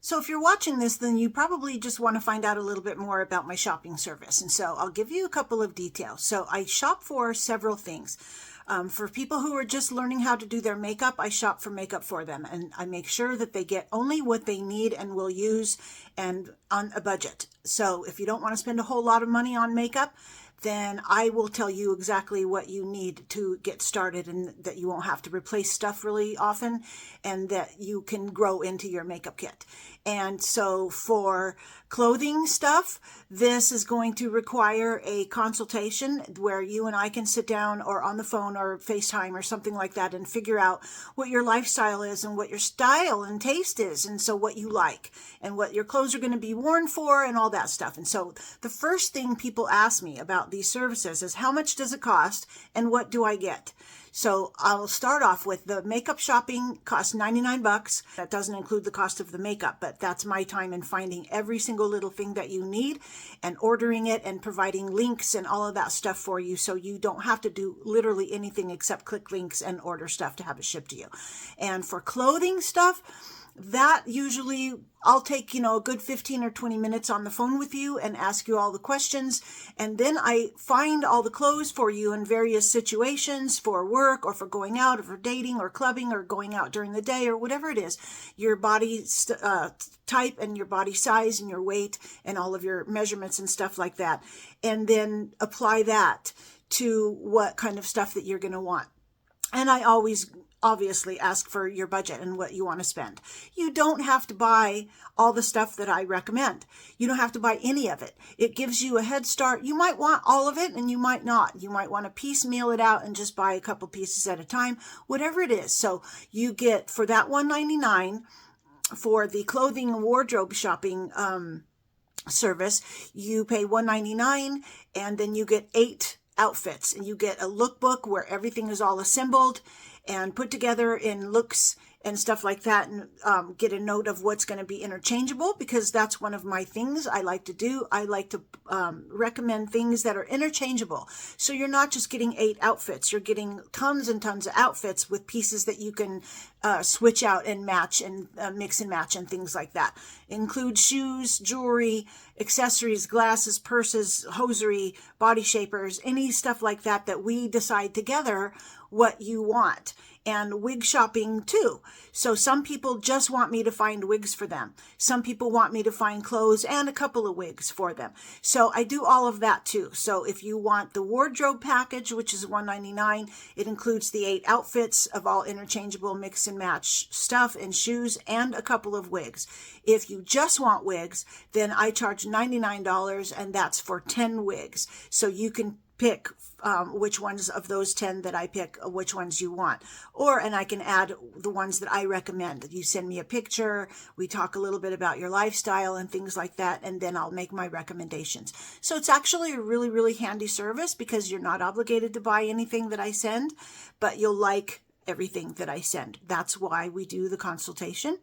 So if you're watching this, then you probably just want to find out a little bit more about my shopping service. And so I'll give you a couple of details. So I shop for several things. For people who are just learning how to do their makeup, I shop for makeup for them. And I make sure that they get only what they need and will use and on a budget. So if you don't want to spend a whole lot of money on makeup, then I will tell you exactly what you need to get started, and that you won't have to replace stuff really often, and that you can grow into your makeup kit. And so for clothing stuff, this is going to require a consultation where you and I can sit down or on the phone or FaceTime or something like that and figure out what your lifestyle is and what your style and taste is, and so what you like and what your clothes are going to be worn for and all that stuff. And so the first thing people ask me about these services is, how much does it cost and what do I get? So I'll start off with the makeup shopping costs $99. That doesn't include the cost of the makeup, but that's my time in finding every single little thing that you need and ordering it and providing links and all of that stuff for you, so you don't have to do literally anything except click links and order stuff to have it shipped to you. And for clothing stuff, that usually I'll take, a good 15 or 20 minutes on the phone with you and ask you all the questions. And then I find all the clothes for you in various situations, for work or for going out or for dating or clubbing or going out during the day or whatever it is, your body type and your body size and your weight and all of your measurements and stuff like that. And then apply that to what kind of stuff that you're going to want. And I always obviously ask for your budget and what you want to spend. You don't have to buy all the stuff that I recommend. You don't have to buy any of it. It gives you a head start. You might want all of it and you might not. You might want to piecemeal it out and just buy a couple pieces at a time, whatever it is. So you get, for that $199 for the clothing and wardrobe shopping service, you pay $199 and then you get 8 outfits, and you get a lookbook where everything is all assembled and put together in looks and stuff like that, and get a note of what's going to be interchangeable, because that's one of my things I like to do. I like to recommend things that are interchangeable. So you're not just getting 8 outfits, you're getting tons and tons of outfits with pieces that you can switch out and match and mix and match and things like that. Include shoes, jewelry, accessories, glasses, purses, hosiery, body shapers, any stuff like that that we decide together what you want. And wig shopping too. So some people just want me to find wigs for them. Some people want me to find clothes and a couple of wigs for them. So I do all of that too. So if you want the wardrobe package, which is $199, it includes the 8 outfits of all interchangeable mix and match stuff and shoes and a couple of wigs. If you just want wigs, then I charge $99, and that's for 10 wigs. So you can pick which ones of those 10 that I pick, which ones you want. And I can add the ones that I recommend. You send me a picture, we talk a little bit about your lifestyle and things like that, and then I'll make my recommendations. So it's actually a really, really handy service, because you're not obligated to buy anything that I send, but you'll like everything that I send. That's why we do the consultation.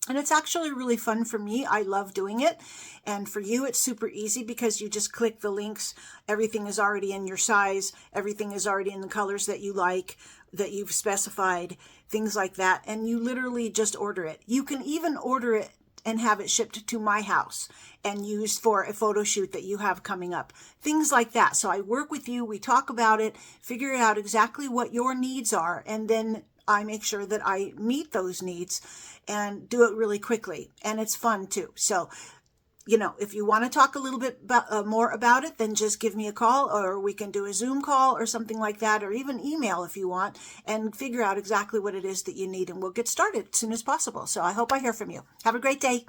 And it's actually really fun for me. I love doing it. And for you, it's super easy, because you just click the links. Everything is already in your size. Everything is already in the colors that you like, that you've specified, things like that. And you literally just order it. You can even order it and have it shipped to my house and used for a photo shoot that you have coming up. Things like that. So I work with you. We talk about it, figure out exactly what your needs are, and then I make sure that I meet those needs and do it really quickly. And it's fun too. So, if you want to talk a little bit more about it, then just give me a call, or we can do a Zoom call or something like that, or even email if you want, and figure out exactly what it is that you need. And we'll get started as soon as possible. So I hope I hear from you. Have a great day.